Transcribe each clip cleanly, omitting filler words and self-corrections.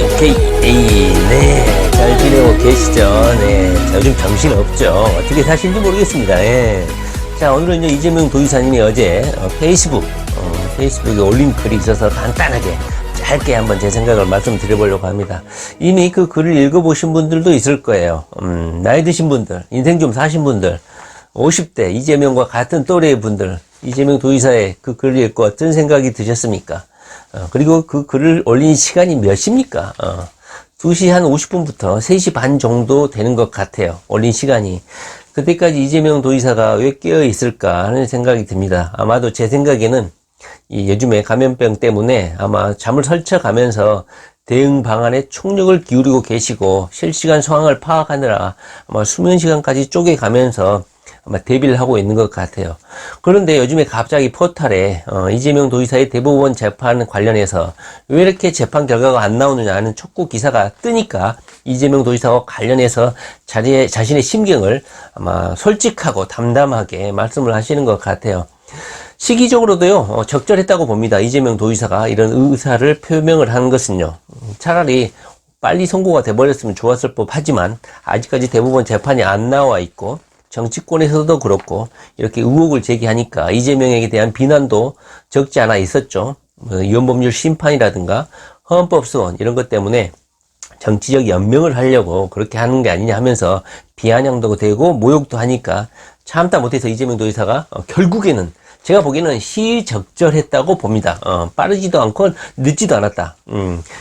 오케이. 네. 잘 지내고 계시죠? 네. 자, 요즘 정신 없죠? 어떻게 사실인지 모르겠습니다. 예. 자, 오늘은 이재명 도지사님이 어제 페이스북에 올린 글이 있어서 간단하게 짧게 한번 제 생각을 말씀드려보려고 합니다. 이미 그 글을 읽어보신 분들도 있을 거예요. 나이 드신 분들, 인생 좀 사신 분들, 50대 이재명과 같은 또래의 분들, 이재명 도지사의 그 글을 읽고 어떤 생각이 드셨습니까? 그리고 그 글을 올린 시간이 몇 시입니까? 2시 한 50분부터 3시 반 정도 되는 것 같아요. 올린 시간이. 그때까지 이재명 도지사가 왜 깨어 있을까 하는 생각이 듭니다. 아마도 제 생각에는 요즘에 감염병 때문에 아마 잠을 설쳐가면서 대응 방안에 총력을 기울이고 계시고 실시간 상황을 파악하느라 아마 수면 시간까지 쪼개가면서 아마 대비를 하고 있는 것 같아요. 그런데 요즘에 갑자기 포털에 이재명 도지사의 대법원 재판 관련해서 왜 이렇게 재판 결과가 안 나오느냐 하는 촉구 기사가 뜨니까 이재명 도지사와 관련해서 자신의 심경을 아마 솔직하고 담담하게 말씀을 하시는 것 같아요. 시기적으로도요, 적절했다고 봅니다. 이재명 도지사가 이런 의사를 표명을 하는 것은요. 차라리 빨리 선고가 돼버렸으면 좋았을 법하지만 아직까지 대법원 재판이 안 나와 있고 정치권에서도 그렇고 이렇게 의혹을 제기하니까 이재명에게 대한 비난도 적지 않아 있었죠. 위헌법률 심판이라든가 헌법소원 이런 것 때문에 정치적 연명을 하려고 그렇게 하는 게 아니냐 하면서 비아냥도 되고 모욕도 하니까 참다 못해서 이재명 도지사가 결국에는 제가 보기에는 시적절했다고 봅니다. 빠르지도 않고 늦지도 않았다.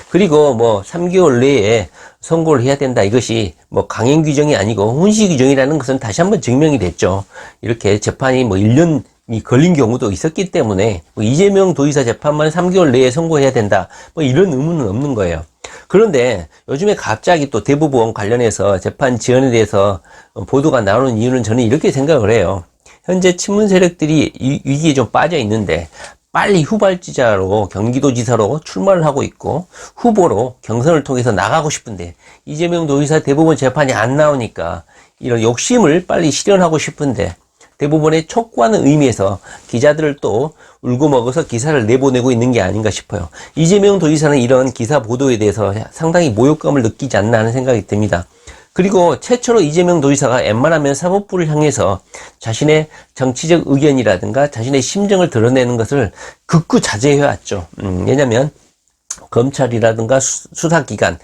그리고 3개월 내에 선고를 해야 된다. 이것이 강행 규정이 아니고 훈시 규정이라는 것은 다시 한번 증명이 됐죠. 이렇게 재판이 1년이 걸린 경우도 있었기 때문에 이재명 도지사 재판만 3개월 내에 선고해야 된다. 이런 의무는 없는 거예요. 그런데 요즘에 갑자기 또 대법원 관련해서 재판 지연에 대해서 보도가 나오는 이유는 저는 이렇게 생각을 해요. 현재 친문 세력들이 위기에 좀 빠져 있는데 빨리 후발지자로 경기도지사로 출마를 하고 있고 후보로 경선을 통해서 나가고 싶은데 이재명 도지사 대법원 재판이 안 나오니까 이런 욕심을 빨리 실현하고 싶은데 대법원에 촉구하는 의미에서 기자들을 또 울고 먹어서 기사를 내보내고 있는 게 아닌가 싶어요. 이재명 도지사는 이런 기사 보도에 대해서 상당히 모욕감을 느끼지 않나 하는 생각이 듭니다. 그리고 최초로 이재명 도지사가 웬만하면 사법부를 향해서 자신의 정치적 의견이라든가 자신의 심정을 드러내는 것을 극구 자제해왔죠. 왜냐면 검찰이라든가 수사기관,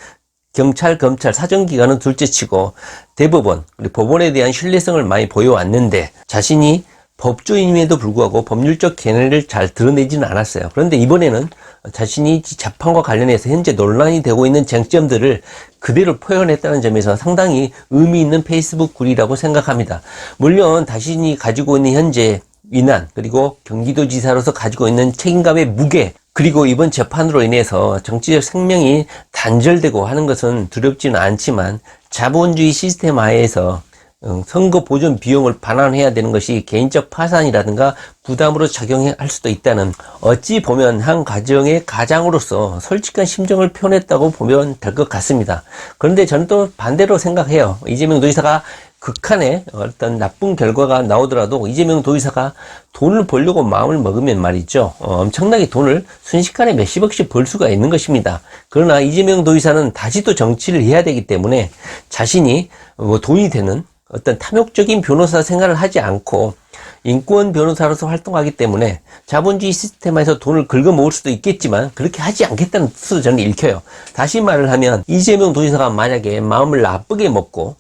경찰, 검찰, 사정기관은 둘째치고 대법원, 그리고 법원에 대한 신뢰성을 많이 보여왔는데 자신이 법조인임에도 불구하고 법률적 견해를 잘 드러내지는 않았어요. 그런데 이번에는 자신이 재판과 관련해서 현재 논란이 되고 있는 쟁점들을 그대로 표현했다는 점에서 상당히 의미 있는 페이스북 글이라고 생각합니다. 물론 자신이 가지고 있는 현재 위난, 그리고 경기도지사로서 가지고 있는 책임감의 무게, 그리고 이번 재판으로 인해서 정치적 생명이 단절되고 하는 것은 두렵지는 않지만 자본주의 시스템 하에서 선거 보존 비용을 반환해야 되는 것이 개인적 파산이라든가 부담으로 작용할 수도 있다는, 어찌 보면 한 가정의 가장으로서 솔직한 심정을 표현했다고 보면 될 것 같습니다. 그런데 저는 또 반대로 생각해요. 이재명 도지사가 극한의 어떤 나쁜 결과가 나오더라도 이재명 도지사가 돈을 벌려고 마음을 먹으면 말이죠, 엄청나게 돈을 순식간에 몇십억씩 벌 수가 있는 것입니다. 그러나 이재명 도지사는 다시 또 정치를 해야 되기 때문에 자신이 돈이 되는 어떤 탐욕적인 변호사 생활을 하지 않고 인권 변호사로서 활동하기 때문에 자본주의 시스템에서 돈을 긁어모을 수도 있겠지만 그렇게 하지 않겠다는 뜻으로 저는 읽혀요. 다시 말을 하면 이재명 도지사가 만약에 마음을 나쁘게 먹고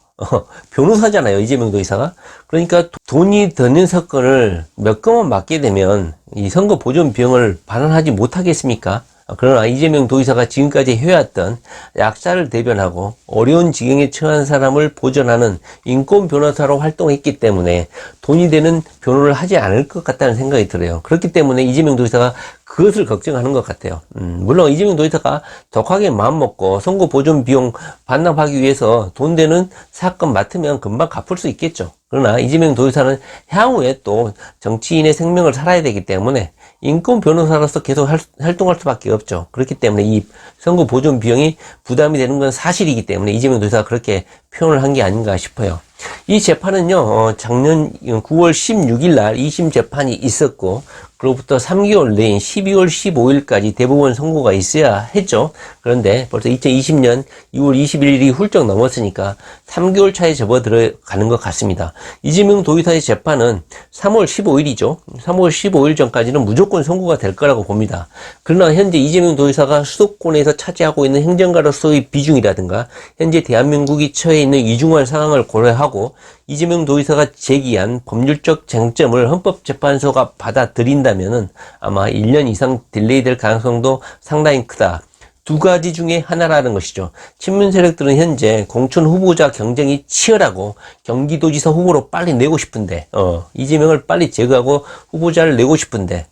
변호사잖아요, 이재명 도지사가. 그러니까 돈이 드는 사건을 몇 건만 맡게 되면 이 선거 보존 비용을 반환하지 못하겠습니까? 그러나 이재명 도지사가 지금까지 해왔던 약자를 대변하고 어려운 지경에 처한 사람을 보전하는 인권 변호사로 활동했기 때문에 돈이 되는 변호를 하지 않을 것 같다는 생각이 들어요. 그렇기 때문에 이재명 도지사가 그것을 걱정하는 것 같아요. 물론 이재명 도지사가 독하게 마음먹고 선거 보존 비용 반납하기 위해서 돈 되는 사건 맡으면 금방 갚을 수 있겠죠. 그러나 이재명 도지사는 향후에 또 정치인의 생명을 살아야 되기 때문에 인권 변호사로서 계속 활동할 수밖에 없죠. 그렇기 때문에 이 선거 보존 비용이 부담이 되는 건 사실이기 때문에 이재명 도지사가 그렇게 표현을 한 게 아닌가 싶어요. 이 재판은요, 작년 9월 16일 날 2심 재판이 있었고, 그로부터 3개월 내인 12월 15일까지 대법원 선고가 있어야 했죠. 그런데 벌써 2020년 2월 21일이 훌쩍 넘었으니까 3개월 차에 접어들어가는 것 같습니다. 이재명 도의사의 재판은 3월 15일이죠. 3월 15일 전까지는 무조건 선고가 될 거라고 봅니다. 그러나 현재 이재명 도의사가 수도권에서 차지하고 있는 행정가로서의 비중이라든가 현재 대한민국이 처해 있는 이중한 상황을 고려하고 이재명 도의사가 제기한 법률적 쟁점을 헌법재판소가 받아들인다면은 아마 1년 이상 딜레이 될 가능성도 상당히 크다. 두 가지 중에 하나라는 것이죠. 친문 세력들은 현재 공천 후보자 경쟁이 치열하고 경기도지사 후보로 빨리 내고 싶은데, 이재명을 빨리 제거하고 후보자를 내고 싶은데,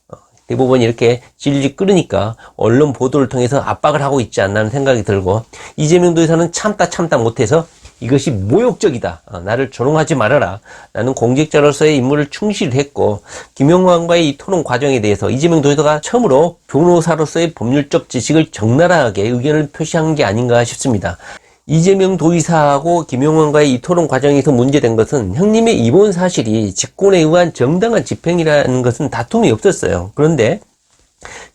대법원이 이렇게 질질 끓으니까 언론 보도를 통해서 압박을 하고 있지 않나 하는 생각이 들고, 이재명 도의사는 참다 못해서 이것이 모욕적이다. 나를 조롱하지 말아라. 나는 공직자로서의 임무를 충실히 했고 김용환과의 이 토론 과정에 대해서 이재명 도의사가 처음으로 변호사로서의 법률적 지식을 적나라하게 의견을 표시한 게 아닌가 싶습니다. 이재명 도의사하고 김용환과의 이 토론 과정에서 문제된 것은 형님의 이번 사실이 직권에 의한 정당한 집행이라는 것은 다툼이 없었어요. 그런데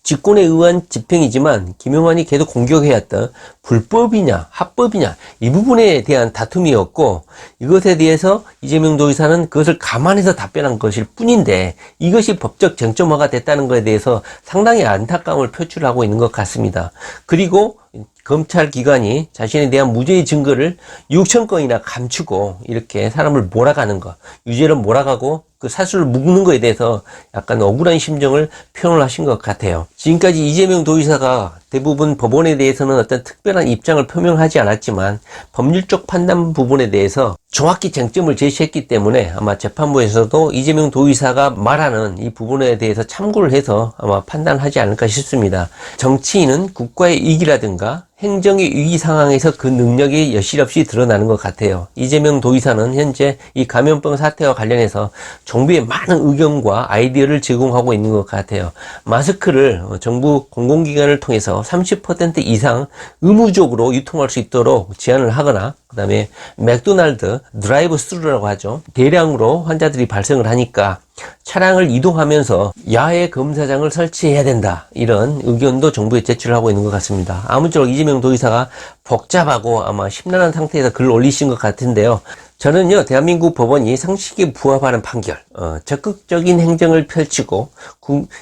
직권에 의한 집행이지만 김용환이 계속 공격해왔던 불법이냐 합법이냐 이 부분에 대한 다툼이었고 이것에 대해서 이재명 도의사는 그것을 감안해서 답변한 것일 뿐인데 이것이 법적 쟁점화가 됐다는 것에 대해서 상당히 안타까움을 표출하고 있는 것 같습니다. 그리고 검찰 기관이 자신에 대한 무죄의 증거를 6천 건이나 감추고 이렇게 사람을 몰아가는 것, 유죄를 몰아가고 그 사실을 묵는 것에 대해서 약간 억울한 심정을 표현을 하신 것 같아요. 지금까지 이재명 도의사가 대부분 법원에 대해서는 어떤 특별한 입장을 표명하지 않았지만 법률적 판단 부분에 대해서 정확히 쟁점을 제시했기 때문에 아마 재판부에서도 이재명 도의사가 말하는 이 부분에 대해서 참고를 해서 아마 판단하지 않을까 싶습니다. 정치인은 국가의 이익이라든가 행정의 위기 상황에서 그 능력이 여실없이 드러나는 것 같아요. 이재명 도의사는 현재 이 감염병 사태와 관련해서 정부에 많은 의견과 아이디어를 제공하고 있는 것 같아요. 마스크를 정부 공공기관을 통해서 30% 이상 의무적으로 유통할 수 있도록 제한을 하거나 그 다음에 맥도날드 드라이브 스루라고 하죠. 대량으로 환자들이 발생을 하니까 차량을 이동하면서 야외 검사장을 설치해야 된다. 이런 의견도 정부에 제출을 하고 있는 것 같습니다. 아무쪼록 이재명 도의사가 복잡하고 아마 심란한 상태에서 글을 올리신 것 같은데요. 저는요, 대한민국 법원이 상식에 부합하는 판결, 적극적인 행정을 펼치고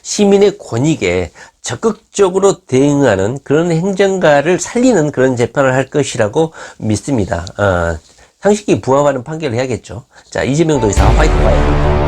시민의 권익에 적극적으로 대응하는 그런 행정가를 살리는 그런 재판을 할 것이라고 믿습니다. 상식에 부합하는 판결을 해야겠죠. 자, 이재명 도의사 화이팅!